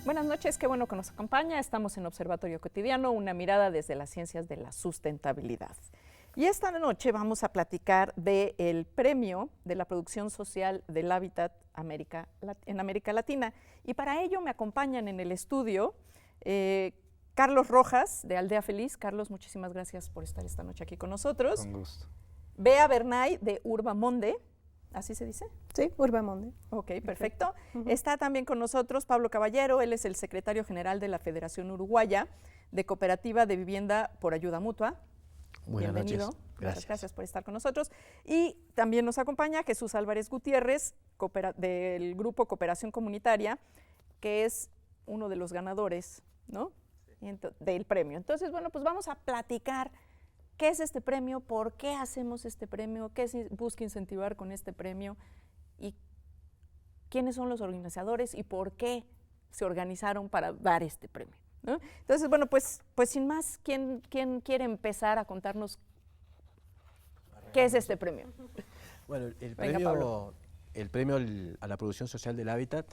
Buenas noches, qué bueno que nos acompaña. Estamos en Observatorio Cotidiano, una mirada desde las ciencias de la sustentabilidad. Y esta noche vamos a platicar del premio de la producción social del hábitat en América Latina. Y para ello me acompañan en el estudio Carlos Rojas, de Aldea Feliz. Carlos, muchísimas gracias por estar esta noche aquí con nosotros. Con gusto. Bea Bernay, de Urbamonde. ¿Así se dice? Sí, Urbamonde. Ok, perfecto. Está también con nosotros Pablo Caballero, él es el secretario general de la Federación Uruguaya de Cooperativa de Vivienda por Ayuda Mutua. Buenas Bienvenido. noches. Gracias. Gracias por estar con nosotros. Y también nos acompaña Jesús Álvarez Gutiérrez, del Grupo Cooperación Comunitaria, que es uno de los ganadores, ¿no? Del premio. Entonces, bueno, pues vamos a platicar qué es este premio, por qué hacemos este premio, qué se busca incentivar con este premio y quiénes son los organizadores y por qué se organizaron para dar este premio, ¿no? Entonces, bueno, pues sin más, ¿quién quiere empezar a contarnos qué es este premio? Bueno, el premio a la producción social del hábitat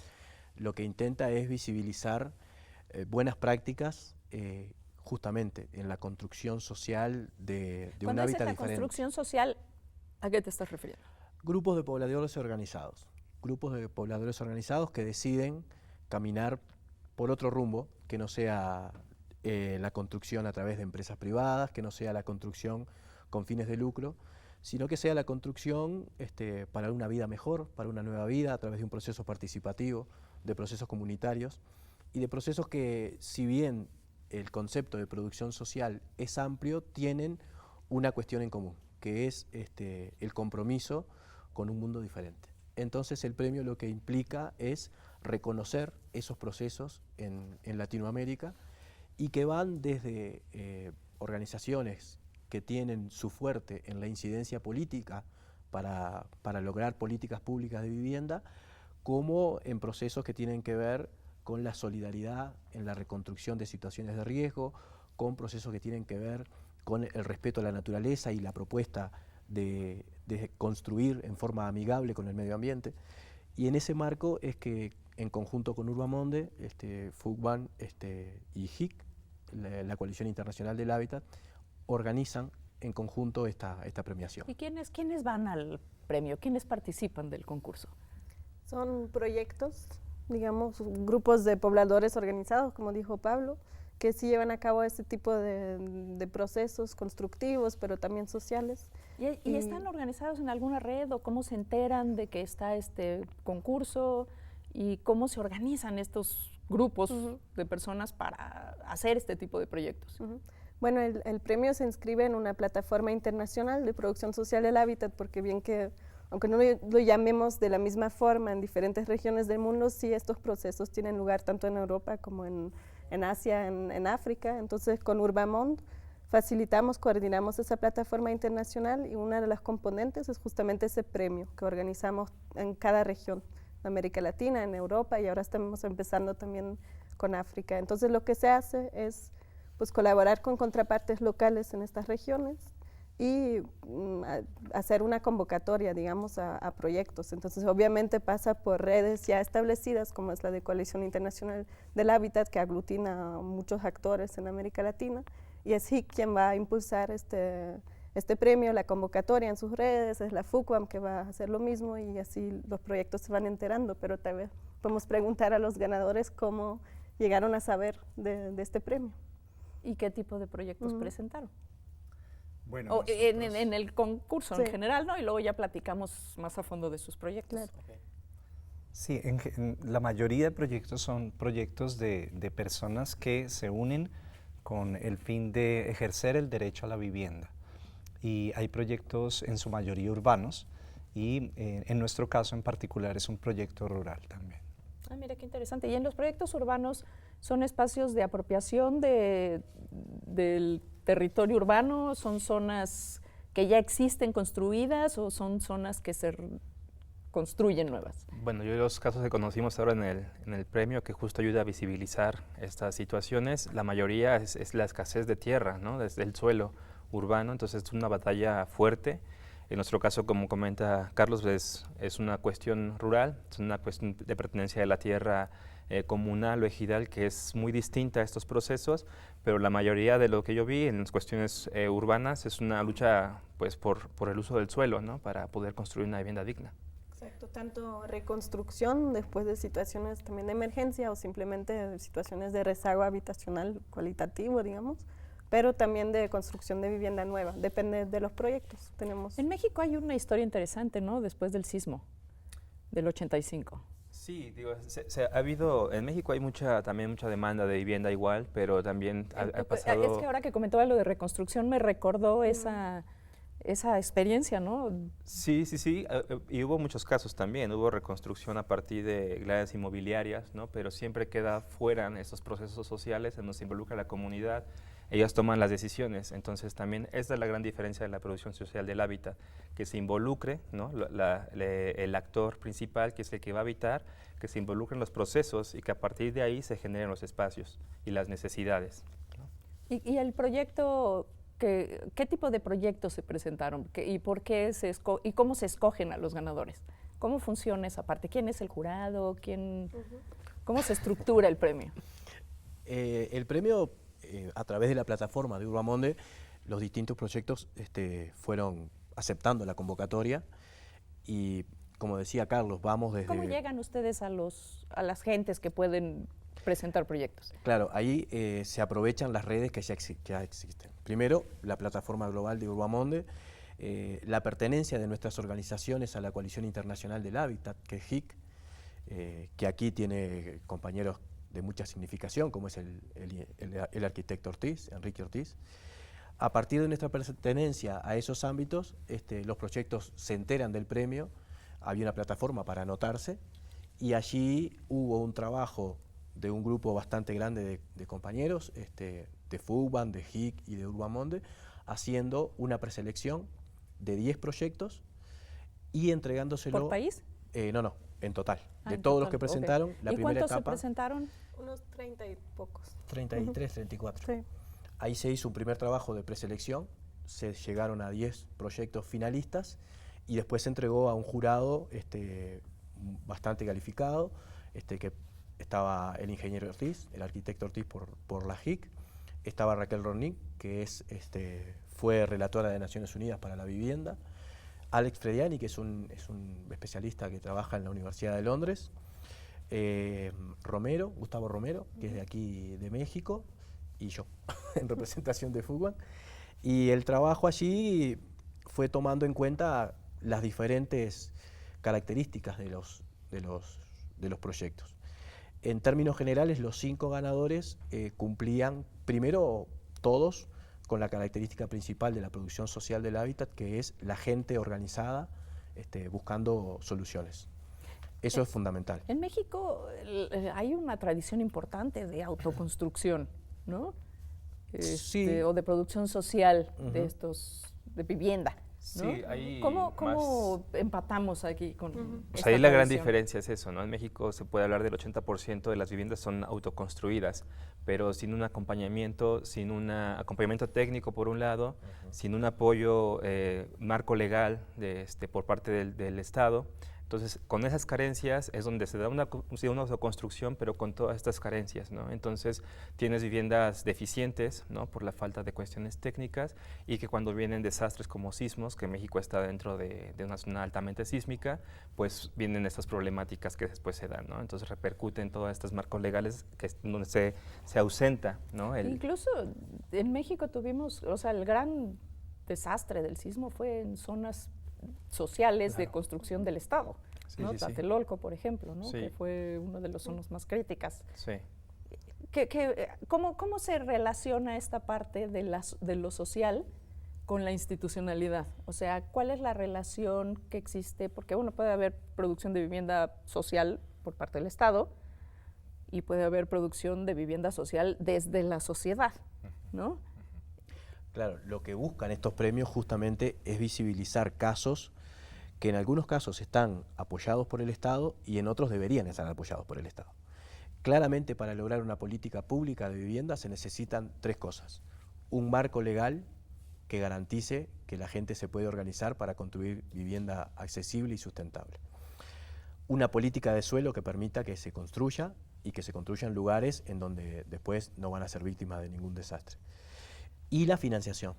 lo que intenta es visibilizar buenas prácticas justamente en la construcción social de un hábitat diferente. Cuando dices la construcción social, ¿a qué te estás refiriendo? Grupos de pobladores organizados que deciden caminar por otro rumbo, que no sea la construcción a través de empresas privadas, que no sea la construcción con fines de lucro, sino que sea la construcción para una vida mejor, para una nueva vida, a través de un proceso participativo, de procesos comunitarios y de procesos que, si bien el concepto de producción social es amplio, tienen una cuestión en común, que es el compromiso con un mundo diferente. Entonces el premio lo que implica es reconocer esos procesos en Latinoamérica y que van desde organizaciones que tienen su fuerte en la incidencia política para lograr políticas públicas de vivienda, como en procesos que tienen que ver con la solidaridad en la reconstrucción de situaciones de riesgo, con procesos que tienen que ver con el respeto a la naturaleza y la propuesta de construir en forma amigable con el medio ambiente. Y en ese marco es que, en conjunto con Urbamonde, FUCBAN y HIC, la Coalición Internacional del Hábitat, organizan en conjunto esta premiación. ¿Y quiénes van al premio? ¿Quiénes participan del concurso? Son proyectos, digamos, grupos de pobladores organizados, como dijo Pablo, que sí llevan a cabo este tipo de procesos constructivos, pero también sociales. ¿Y están organizados en alguna red o cómo se enteran de que está este concurso y cómo se organizan estos grupos de personas para hacer este tipo de proyectos? Bueno, el premio se inscribe en una plataforma internacional de producción social del hábitat, porque bien que, aunque no lo llamemos de la misma forma en diferentes regiones del mundo, sí estos procesos tienen lugar tanto en Europa como en Asia, en África. Entonces con Urbamond coordinamos esa plataforma internacional y una de las componentes es justamente ese premio que organizamos en cada región, en América Latina, en Europa y ahora estamos empezando también con África. Entonces lo que se hace es pues colaborar con contrapartes locales en estas regiones y hacer una convocatoria, digamos, a proyectos. Entonces, obviamente pasa por redes ya establecidas, como es la de Coalición Internacional del Hábitat, que aglutina a muchos actores en América Latina, y es HIC quien va a impulsar este premio, la convocatoria en sus redes, es la FUCBAM que va a hacer lo mismo, y así los proyectos se van enterando, pero tal vez podemos preguntar a los ganadores cómo llegaron a saber de este premio. ¿Y qué tipo de proyectos presentaron? Bueno, en el concurso sí, en general, ¿no? Y luego ya platicamos más a fondo de sus proyectos. Claro. okay. Sí, la mayoría de proyectos son proyectos de personas que se unen con el fin de ejercer el derecho a la vivienda. Y hay proyectos en su mayoría urbanos y en nuestro caso en particular es un proyecto rural también. Ah, mira qué interesante. ¿Y en los proyectos urbanos son espacios de apropiación del territorio urbano? ¿Son zonas que ya existen construidas o son zonas que se construyen nuevas? Bueno, yo los casos que conocimos ahora en el premio, que justo ayuda a visibilizar estas situaciones, la mayoría es la escasez de tierra, ¿no? Desde el suelo urbano, entonces es una batalla fuerte En nuestro caso, como comenta Carlos, es una cuestión rural, es una cuestión de pertenencia de la tierra comunal o ejidal que es muy distinta a estos procesos, pero la mayoría de lo que yo vi en las cuestiones urbanas es una lucha pues, por el uso del suelo, ¿no? Para poder construir una vivienda digna. Exacto, tanto reconstrucción después de situaciones también de emergencia o simplemente situaciones de rezago habitacional cualitativo, digamos, pero también de construcción de vivienda nueva, depende de los proyectos. Tenemos. En México hay una historia interesante, ¿no? Después del sismo del 85. Sí, digo, ha habido, en México hay también mucha demanda de vivienda igual, pero también ha pasado... Es que ahora que comentaba lo de reconstrucción me recordó esa experiencia, ¿no? Sí, y hubo muchos casos también, hubo reconstrucción a partir de grandes inmobiliarias, ¿no? Pero siempre queda fuera estos procesos sociales en donde se involucra la comunidad, ellas toman las decisiones, entonces también esta es la gran diferencia de la producción social del hábitat, que se involucre, ¿no? El actor principal, que es el que va a habitar, que se involucre en los procesos y que a partir de ahí se generen los espacios y las necesidades, ¿no? Y el proyecto, ¿qué tipo de proyectos se presentaron? ¿Y por qué y cómo se escogen a los ganadores? ¿Cómo funciona esa parte? ¿Quién es el jurado? ¿Cómo se estructura el premio? El premio, a través de la plataforma de Urbamonde, los distintos proyectos fueron aceptando la convocatoria y, como decía Carlos, vamos desde... ¿Cómo llegan ustedes a las gentes que pueden presentar proyectos? Claro, ahí se aprovechan las redes que ya existen. Primero, la plataforma global de Urbamonde, la pertenencia de nuestras organizaciones a la Coalición Internacional del Hábitat, que es HIC, que aquí tiene compañeros de mucha significación, como es el arquitecto Ortiz, Enrique Ortiz. A partir de nuestra pertenencia a esos ámbitos, los proyectos se enteran del premio, había una plataforma para anotarse, y allí hubo un trabajo de un grupo bastante grande de compañeros, de FUBAN, de HIC y de Urbamonde, haciendo una preselección de 10 proyectos y entregándoselo... ¿Por país? No, en total. De en todos total, los que presentaron, la ¿Y primera cuántos etapa... se presentaron? Unos 30 y pocos. 33, 34. Sí. Ahí se hizo un primer trabajo de preselección, se llegaron a 10 proyectos finalistas y después se entregó a un jurado bastante calificado, que estaba el ingeniero Ortiz, el arquitecto Ortiz por la HIC, estaba Raquel Ronnick, que fue relatora de Naciones Unidas para la Vivienda, Alex Frediani, que es un especialista que trabaja en la Universidad de Londres, Gustavo Romero, que es de aquí de México, y yo, en representación de FUBAN. Y el trabajo allí fue tomando en cuenta las diferentes características de los proyectos. En términos generales, los 5 ganadores cumplían, primero, todos con la característica principal de la producción social del hábitat, que es la gente organizada buscando soluciones. Eso es fundamental. En México hay una tradición importante de autoconstrucción, ¿no? Sí. O de producción social de vivienda, ¿no? Sí, ahí ¿Cómo empatamos aquí con Pues esta ahí la gran tradición? diferencia es eso, ¿no? En México se puede hablar del 80% de las viviendas son autoconstruidas, pero sin un acompañamiento, acompañamiento técnico por un lado, sin un apoyo, marco legal por parte del Estado. Entonces, con esas carencias es donde se da una autoconstrucción, pero con todas estas carencias, ¿no? Entonces, tienes viviendas deficientes, ¿no? Por la falta de cuestiones técnicas y que cuando vienen desastres como sismos, que México está dentro de una zona altamente sísmica, pues vienen estas problemáticas que después se dan, ¿no? Entonces, repercuten en todas estas marcos legales donde se ausenta, ¿no? Incluso en México tuvimos, el gran desastre del sismo fue en zonas sociales de construcción del Estado, Sí, ¿no? sí, sí. Tlatelolco, por ejemplo, ¿no? Sí. Que fue una de las zonas más críticas. Sí. ¿Cómo se relaciona esta parte de lo social con la institucionalidad? O sea, ¿cuál es la relación que existe? Porque puede haber producción de vivienda social por parte del Estado y puede haber producción de vivienda social desde la sociedad, ¿no? Claro, lo que buscan estos premios justamente es visibilizar casos que en algunos casos están apoyados por el Estado y en otros deberían estar apoyados por el Estado. Claramente, para lograr una política pública de vivienda se necesitan 3 cosas. Un marco legal que garantice que la gente se puede organizar para construir vivienda accesible y sustentable. Una política de suelo que permita que se construya y que se construya en lugares en donde después no van a ser víctimas de ningún desastre. Y la financiación,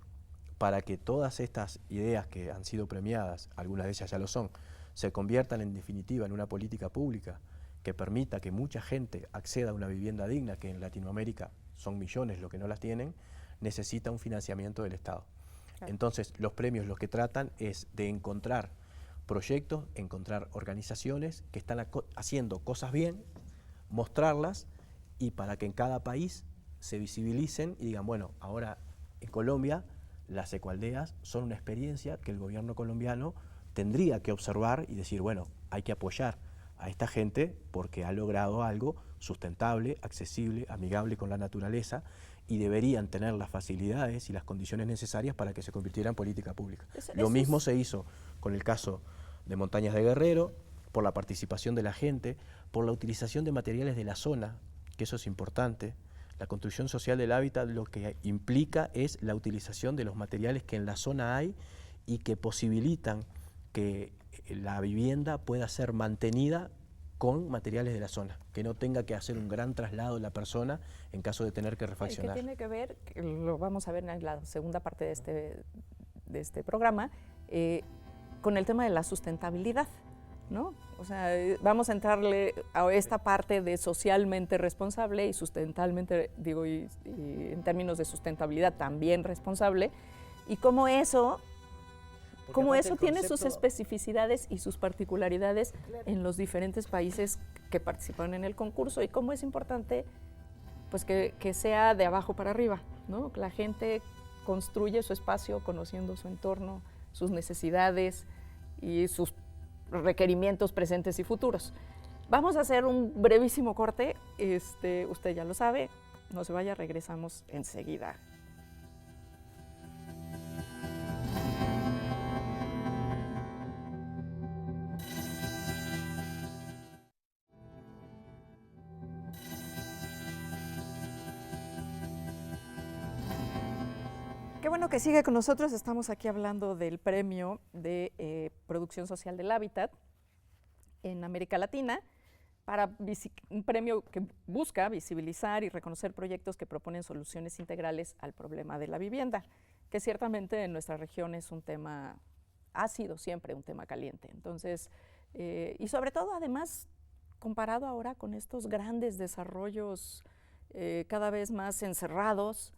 para que todas estas ideas que han sido premiadas, algunas de ellas ya lo son, se conviertan en definitiva en una política pública que permita que mucha gente acceda a una vivienda digna, que en Latinoamérica son millones los que no las tienen, necesita un financiamiento del Estado. Claro. Entonces, los premios lo que tratan es de encontrar proyectos, encontrar organizaciones que están haciendo cosas bien, mostrarlas, y para que en cada país se visibilicen y digan, bueno, ahora en Colombia las ecoaldeas son una experiencia que el gobierno colombiano tendría que observar y decir, bueno, hay que apoyar a esta gente porque ha logrado algo sustentable, accesible, amigable con la naturaleza, y deberían tener las facilidades y las condiciones necesarias para que se convirtiera en política pública. Lo mismo se hizo con el caso de Montañas de Guerrero, por la participación de la gente, por la utilización de materiales de la zona, que eso es importante. La construcción social del hábitat lo que implica es la utilización de los materiales que en la zona hay y que posibilitan que la vivienda pueda ser mantenida con materiales de la zona, que no tenga que hacer un gran traslado la persona en caso de tener que refaccionar. Que tiene que ver, lo vamos a ver en la segunda parte de este programa, con el tema de la sustentabilidad, ¿no? O sea, vamos a entrarle a esta parte de socialmente responsable y sustentablemente, digo, y en términos de sustentabilidad también responsable, y cómo eso tiene sus especificidades y sus particularidades en los diferentes países que participan en el concurso, y cómo es importante pues que sea de abajo para arriba, ¿no? Que la gente construye su espacio conociendo su entorno, sus necesidades y sus requerimientos presentes y futuros. Vamos a hacer un brevísimo corte, usted ya lo sabe, no se vaya, regresamos enseguida. Qué bueno que sigue con nosotros. Estamos aquí hablando del premio de producción social del hábitat en América Latina, un premio que busca visibilizar y reconocer proyectos que proponen soluciones integrales al problema de la vivienda, que ciertamente en nuestra región es un tema, ha sido siempre un tema caliente. Entonces, y sobre todo además comparado ahora con estos grandes desarrollos cada vez más encerrados,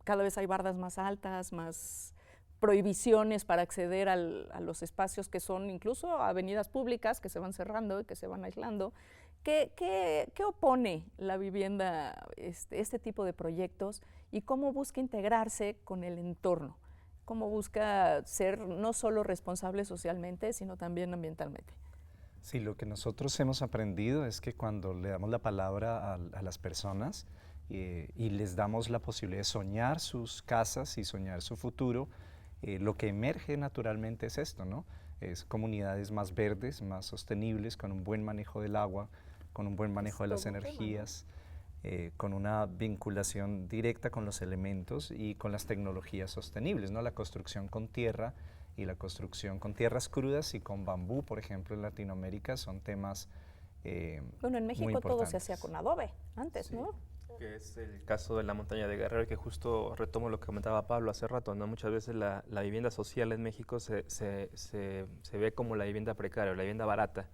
cada vez hay bardas más altas, más prohibiciones para acceder a los espacios que son incluso avenidas públicas que se van cerrando y que se van aislando. ¿Qué opone la vivienda, este tipo de proyectos, y cómo busca integrarse con el entorno? ¿Cómo busca ser no solo responsable socialmente, sino también ambientalmente? Sí, lo que nosotros hemos aprendido es que cuando le damos la palabra a las personas, y les damos la posibilidad de soñar sus casas y soñar su futuro, lo que emerge naturalmente es esto, ¿no? Es comunidades más verdes, más sostenibles, con un buen manejo del agua, con un buen manejo de las energías, con una vinculación directa con los elementos y con las tecnologías sostenibles, ¿no? La construcción con tierra y la construcción con tierras crudas y con bambú, por ejemplo, en Latinoamérica son temas bueno, en México todo se hacía con adobe antes, sí, ¿no? Que es el caso de la Montaña de Guerrero, que justo retomo lo que comentaba Pablo hace rato, ¿no? Muchas veces la vivienda social en México se ve como la vivienda precaria, la vivienda barata.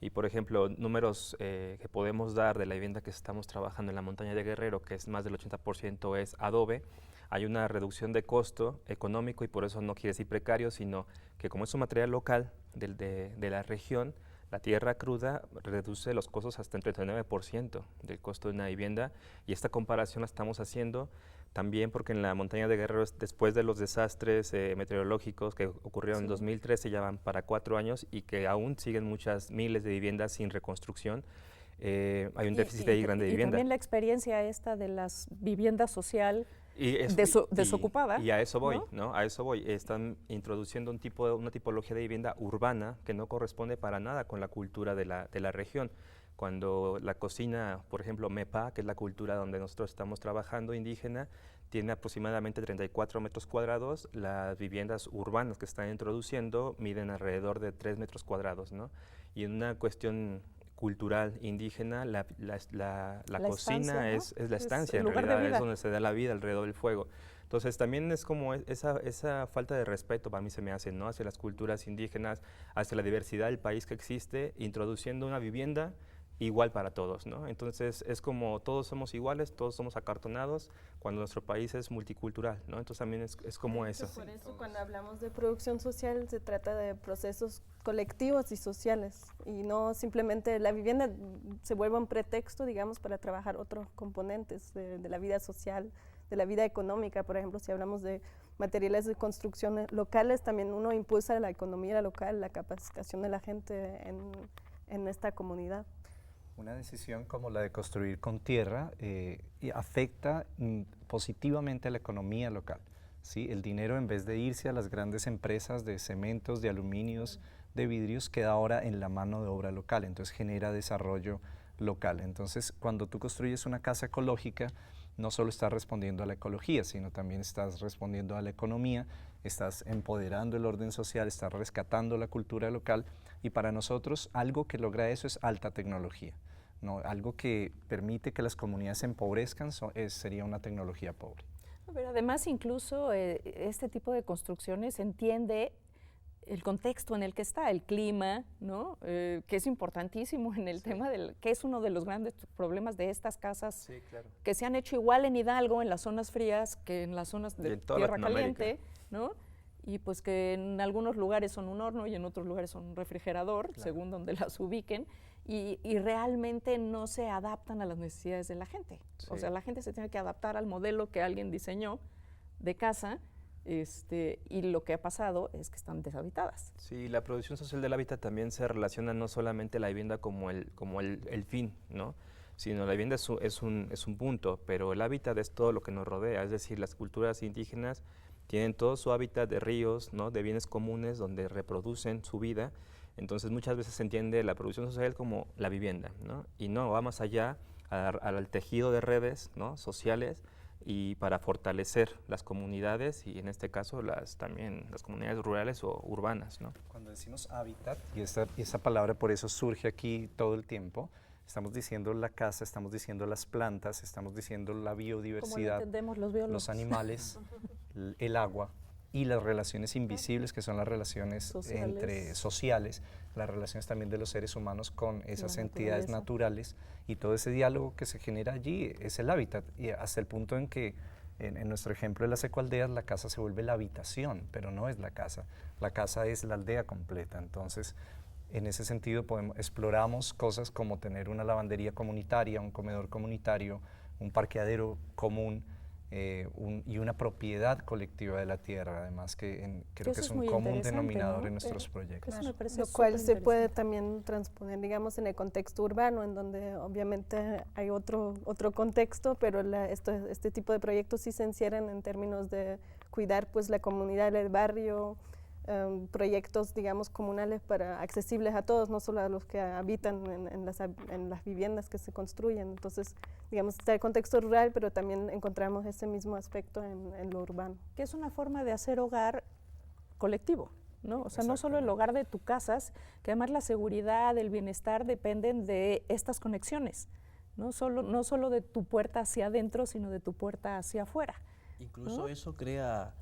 Y por ejemplo, números que podemos dar de la vivienda que estamos trabajando en la Montaña de Guerrero, que es más del 80% es adobe, hay una reducción de costo económico, y por eso no quiere decir precario, sino que como es un material local de la región, la tierra cruda reduce los costos hasta el 39% del costo de una vivienda, y esta comparación la estamos haciendo también porque en la Montaña de Guerrero, después de los desastres meteorológicos que ocurrieron en 2013, ya van para 4 años, y que aún siguen muchas miles de viviendas sin reconstrucción, hay un déficit ahí grande de vivienda. Y también la experiencia esta de las viviendas social desocupada. Y a eso voy, ¿no? A eso voy. Están introduciendo una tipología de vivienda urbana que no corresponde para nada con la cultura de la región. Cuando la cocina, por ejemplo, MEPA, que es la cultura donde nosotros estamos trabajando, indígena, tiene aproximadamente 34 metros cuadrados, las viviendas urbanas que están introduciendo miden alrededor de 3 metros cuadrados, ¿no? Y en una cuestión cultural indígena, la cocina estancia, ¿no? es la estancia, el en lugar de realidad, vida. es donde se da la vida alrededor del fuego. Entonces también es como esa falta de respeto para mí se me hace, ¿no? Hacia las culturas indígenas, hacia la diversidad del país que existe, introduciendo una vivienda igual para todos, ¿no? Entonces es como todos somos iguales, todos somos acartonados, cuando nuestro país es multicultural, ¿no? Entonces también es como eso. Por eso cuando hablamos de producción social se trata de procesos colectivos y sociales y no simplemente la vivienda se vuelve un pretexto, digamos, para trabajar otros componentes de la vida social, de la vida económica. Por ejemplo, si hablamos de materiales de construcción locales, también uno impulsa la economía local, la capacitación de la gente en esta comunidad. Una decisión como la de construir con tierra y afecta positivamente a la economía local. ¿Sí? El dinero, en vez de irse a las grandes empresas de cementos, de aluminios, de vidrios, queda ahora en la mano de obra local, entonces genera desarrollo local. Entonces, cuando tú construyes una casa ecológica, no solo estás respondiendo a la ecología, sino también estás respondiendo a la economía, estás empoderando el orden social, estás rescatando la cultura local, y para nosotros algo que logra eso es alta tecnología, ¿no? Algo que permite que las comunidades se empobrezcan sería una tecnología pobre. Pero además incluso este tipo de construcciones entiende el contexto en el que está, el clima, ¿no? Que es importantísimo en el tema que es uno de los grandes problemas de estas casas que se han hecho igual en Hidalgo, en las zonas frías, que en las zonas de tierra caliente, ¿no? Y pues que en algunos lugares son un horno y en otros lugares son un refrigerador, según donde las ubiquen, y realmente no se adaptan a las necesidades de la gente. O sea, la gente se tiene que adaptar al modelo que alguien diseñó de casa, y lo que ha pasado es que están deshabitadas. Sí, la producción social del hábitat también se relaciona no solamente la vivienda como el fin, ¿no? Sino la vivienda es un punto, pero el hábitat es todo lo que nos rodea, es decir, las culturas indígenas tienen todo su hábitat de ríos, ¿no? De bienes comunes donde reproducen su vida. Entonces muchas veces se entiende la producción social como la vivienda, ¿no? Y no, va más allá al tejido de redes, ¿no? Sociales, y para fortalecer las comunidades y en este caso también las comunidades rurales o urbanas, ¿no? Cuando decimos hábitat, y esa palabra por eso surge aquí todo el tiempo, estamos diciendo la casa, estamos diciendo las plantas, estamos diciendo la biodiversidad, ¿Cómo lo entendemos los biólogos? los animales, el agua y las relaciones invisibles, que son las relaciones sociales, las relaciones también de los seres humanos con esas entidades naturales, y todo ese diálogo que se genera allí es el hábitat, y hasta el punto en que en nuestro ejemplo de las ecoaldeas la casa se vuelve la habitación, pero no es la casa es la aldea completa. Entonces, en ese sentido exploramos cosas como tener una lavandería comunitaria, un comedor comunitario, un parqueadero común, y una propiedad colectiva de la tierra, además que creo que es un común denominador, ¿no? En nuestros proyectos. Eso me parece Lo cual se puede también transponer, digamos, en el contexto urbano, en donde obviamente hay otro contexto, pero este tipo de proyectos sí se encierran en términos de cuidar pues la comunidad del barrio, proyectos, digamos, comunales accesibles a todos, no solo a los que habitan en las viviendas que se construyen. Entonces, digamos, está el contexto rural, pero también encontramos ese mismo aspecto en lo urbano. Que es una forma de hacer hogar colectivo, ¿no? O sea, no solo el hogar de tu casa, que además la seguridad, el bienestar dependen de estas conexiones, no solo de tu puerta hacia adentro, sino de tu puerta hacia afuera. Incluso eso crea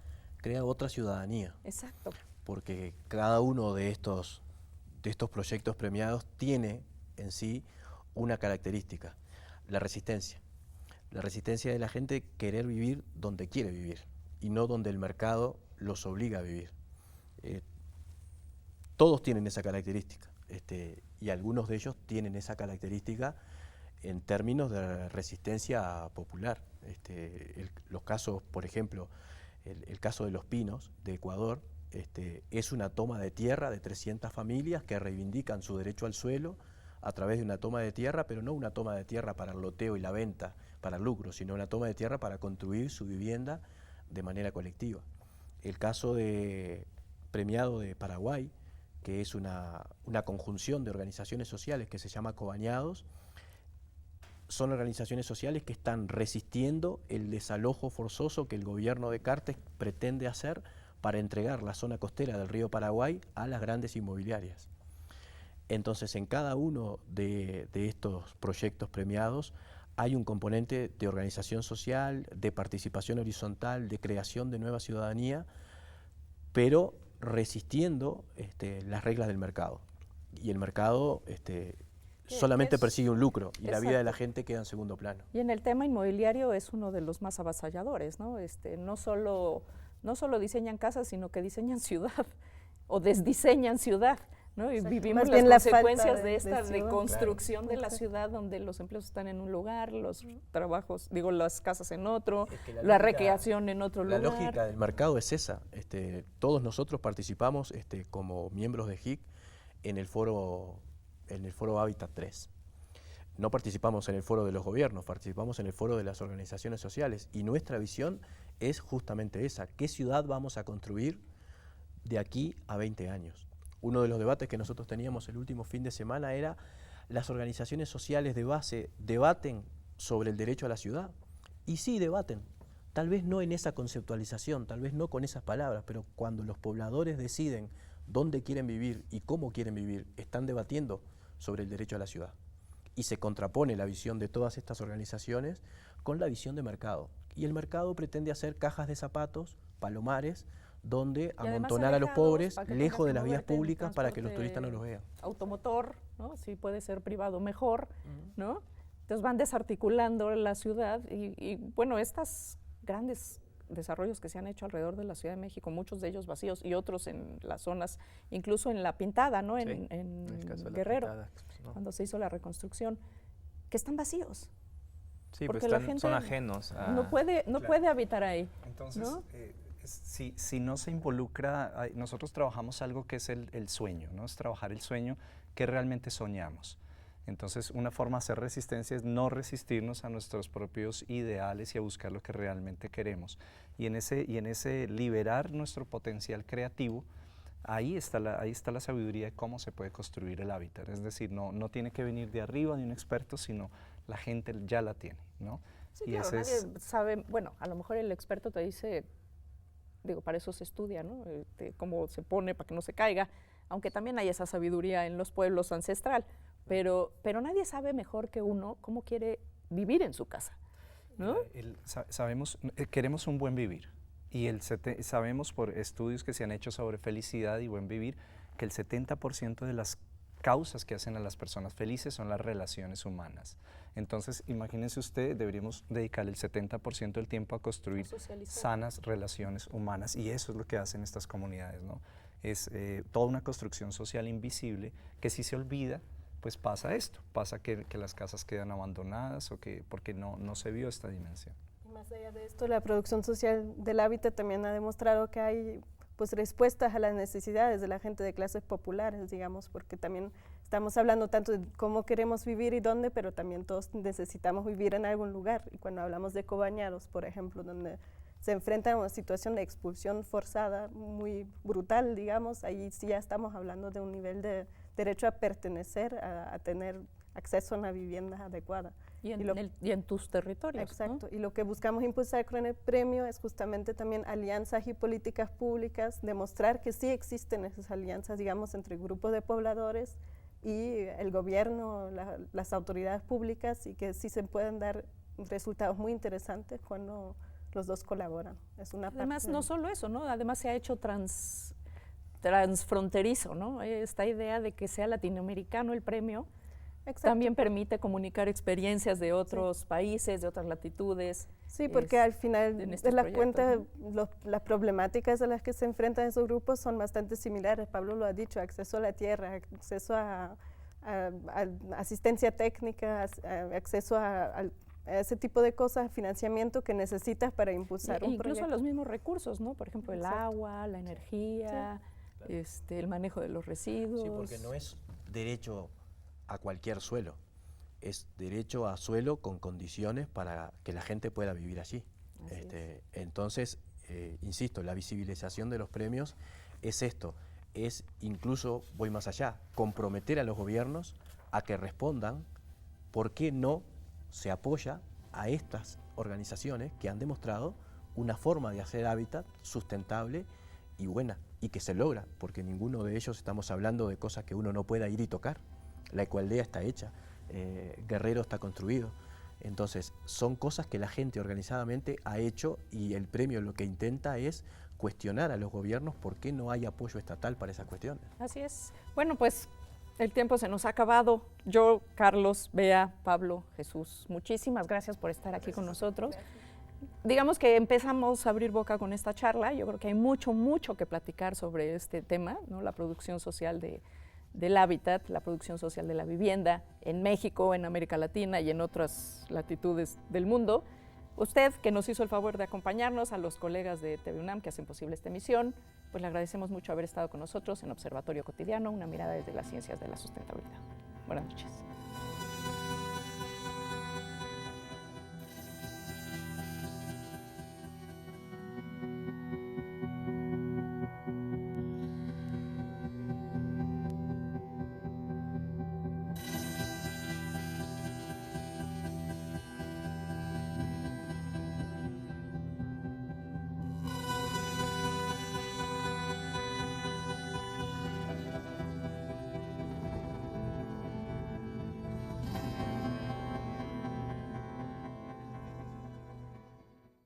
otra ciudadanía. Exacto. Porque cada uno de estos proyectos premiados tiene en sí una característica, la resistencia. La resistencia de la gente querer vivir donde quiere vivir y no donde el mercado los obliga a vivir. Todos tienen esa característica, y algunos de ellos tienen esa característica en términos de resistencia popular. Los casos, por ejemplo, el caso de Los Pinos, de Ecuador, es una toma de tierra de 300 familias que reivindican su derecho al suelo a través de una toma de tierra, pero no una toma de tierra para el loteo y la venta, para el lucro, sino una toma de tierra para construir su vivienda de manera colectiva. El caso premiado de Paraguay, que es una conjunción de organizaciones sociales que se llama Cobañados. Son organizaciones sociales que están resistiendo el desalojo forzoso que el gobierno de Cartes pretende hacer para entregar la zona costera del río Paraguay a las grandes inmobiliarias. Entonces, en cada uno de estos proyectos premiados hay un componente de organización social, de participación horizontal, de creación de nueva ciudadanía, pero resistiendo las reglas del mercado. Y el mercado solamente persigue un lucro y la vida de la gente queda en segundo plano. Y en el tema inmobiliario es uno de los más avasalladores, ¿no? No solo diseñan casas, sino que diseñan ciudad o desdiseñan ciudad, ¿no? Y vivimos las consecuencias de esta deconstrucción de la ciudad, donde los empleos están en un lugar, los trabajos, las casas en otro, la recreación en otro lugar. La lógica del mercado es esa. Todos nosotros participamos como miembros de HIC en el foro Hábitat 3. No participamos en el foro de los gobiernos, participamos en el foro de las organizaciones sociales, y nuestra visión es justamente esa: ¿qué ciudad vamos a construir de aquí a 20 años? Uno de los debates que nosotros teníamos el último fin de semana era: ¿las organizaciones sociales de base debaten sobre el derecho a la ciudad? Y sí, debaten, tal vez no en esa conceptualización, tal vez no con esas palabras, pero cuando los pobladores deciden dónde quieren vivir y cómo quieren vivir, están debatiendo sobre el derecho a la ciudad. Y se contrapone la visión de todas estas organizaciones con la visión de mercado. Y el mercado pretende hacer cajas de zapatos, palomares, donde amontonar a los pobres lejos de las vías públicas para que los turistas no los vean. Automotor, ¿no? Si puede ser privado, mejor, ¿no? Entonces van desarticulando la ciudad y bueno, estos grandes desarrollos que se han hecho alrededor de la Ciudad de México, muchos de ellos vacíos y otros en las zonas, incluso en La Pintada, ¿no? Sí, en el caso de La Guerrero, Pintada, ¿no? cuando se hizo la reconstrucción, que están vacíos. Sí, porque pues la gente son ajenos a... no puede habitar ahí. Entonces, ¿no? si no se involucra, nosotros trabajamos algo que es el sueño, ¿no? Es trabajar el sueño que realmente soñamos. Entonces, una forma de hacer resistencia es no resistirnos a nuestros propios ideales y a buscar lo que realmente queremos. Y en ese liberar nuestro potencial creativo, ahí está la sabiduría de cómo se puede construir el hábitat. Es decir, no tiene que venir de arriba de un experto, sino la gente ya la tiene, ¿no? Sí, y claro, nadie sabe, bueno, a lo mejor el experto te dice, para eso se estudia, ¿no? Cómo se pone para que no se caiga, aunque también hay esa sabiduría en los pueblos ancestral, pero nadie sabe mejor que uno cómo quiere vivir en su casa, ¿no? Queremos un buen vivir, y sabemos por estudios que se han hecho sobre felicidad y buen vivir que el 70% de las causas que hacen a las personas felices son las relaciones humanas. Entonces, imagínense usted, deberíamos dedicarle el 70% del tiempo a construir sanas relaciones humanas, y eso es lo que hacen estas comunidades, ¿no? Es toda una construcción social invisible que, si se olvida, pues pasa esto, pasa que las casas quedan abandonadas porque no se vio esta dimensión. Y más allá de esto, la producción social del hábitat también ha demostrado que hay pues respuestas a las necesidades de la gente de clases populares, digamos, porque también estamos hablando tanto de cómo queremos vivir y dónde, pero también todos necesitamos vivir en algún lugar. Y cuando hablamos de Cobañados, por ejemplo, donde se enfrentan a una situación de expulsión forzada muy brutal, digamos, ahí sí ya estamos hablando de un nivel de derecho a pertenecer, a tener acceso a una vivienda adecuada. Y en tus territorios. Exacto, ¿no? y lo que buscamos impulsar con el premio es justamente también alianzas y políticas públicas, demostrar que sí existen esas alianzas, digamos, entre grupos de pobladores y el gobierno, las autoridades públicas, y que sí se pueden dar resultados muy interesantes cuando los dos colaboran. Es una Además, parte no solo eso, ¿no? Además se ha hecho transfronterizo, ¿no? Esta idea de que sea latinoamericano el premio. Exacto. También permite comunicar experiencias de otros países, de otras latitudes. Sí, porque al final de las cuentas, ¿no? Las problemáticas a las que se enfrentan esos grupos son bastante similares. Pablo lo ha dicho: acceso a la tierra, acceso a asistencia técnica, acceso a ese tipo de cosas, financiamiento que necesitas para impulsar un proyecto. Incluso a los mismos recursos, ¿no? Por ejemplo, el Exacto. agua, la energía, sí. El manejo de los residuos. Sí, porque no es derecho a cualquier suelo, es derecho a suelo con condiciones para que la gente pueda vivir allí. Entonces, insisto, la visibilización de los premios es esto, es incluso, voy más allá, comprometer a los gobiernos a que respondan por qué no se apoya a estas organizaciones que han demostrado una forma de hacer hábitat sustentable y buena, y que se logra, porque ninguno de ellos estamos hablando de cosas que uno no pueda ir y tocar. La ecoaldea está hecha, Guerrero está construido. Entonces, son cosas que la gente organizadamente ha hecho, y el premio lo que intenta es cuestionar a los gobiernos por qué no hay apoyo estatal para esas cuestiones. Así es. Bueno, pues el tiempo se nos ha acabado. Yo, Carlos, Bea, Pablo, Jesús, muchísimas gracias por estar aquí con nosotros. Digamos que empezamos a abrir boca con esta charla. Yo creo que hay mucho que platicar sobre este tema, ¿no? La producción social del hábitat, la producción social de la vivienda en México, en América Latina y en otras latitudes del mundo. Usted, que nos hizo el favor de acompañarnos, a los colegas de TV UNAM que hacen posible esta emisión, pues le agradecemos mucho haber estado con nosotros en Observatorio Cotidiano, una mirada desde las ciencias de la sustentabilidad. Buenas noches.